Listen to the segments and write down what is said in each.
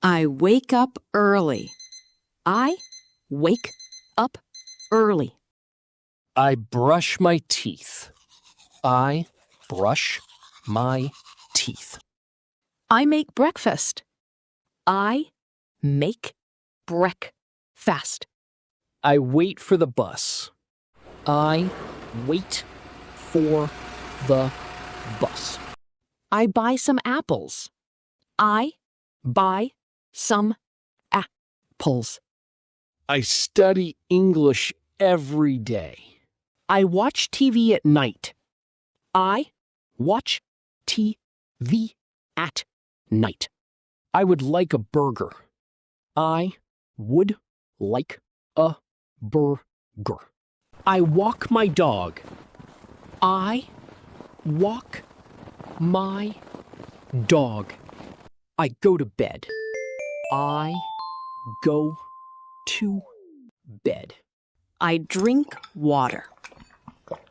I wake up early. I wake up early. I brush my teeth. I brush my teeth. I make breakfast. I make breakfast. I wait for the bus. I wait for the bus. I buy some apples. I buy some apples. I study English every day. I watch TV at night. I watch TV at night. I would like a burger. I would like a burger. I walk my dog. I walk my Dog. I go to bed. I go to bed. I drink water.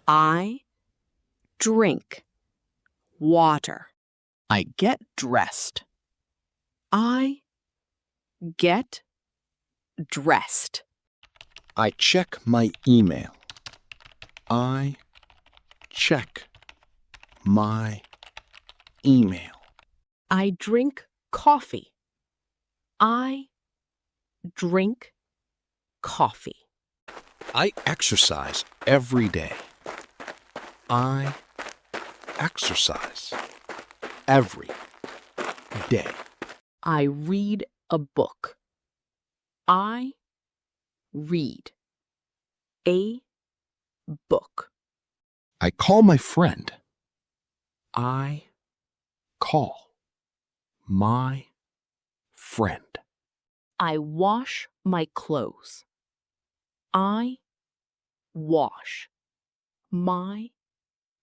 I drink water. I get dressed. I get dressed. I check my email. I check my email. I drink coffee. I drink coffee. I exercise every day. I exercise every day. I read a book. I read a book. I call my friend. I Call my friend. I wash my clothes. I wash my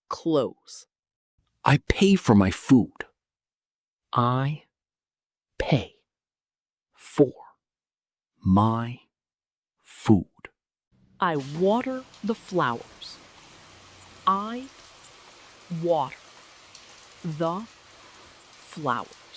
clothes. I pay for my food. I pay for my food. I water the flowers. I water the flowers.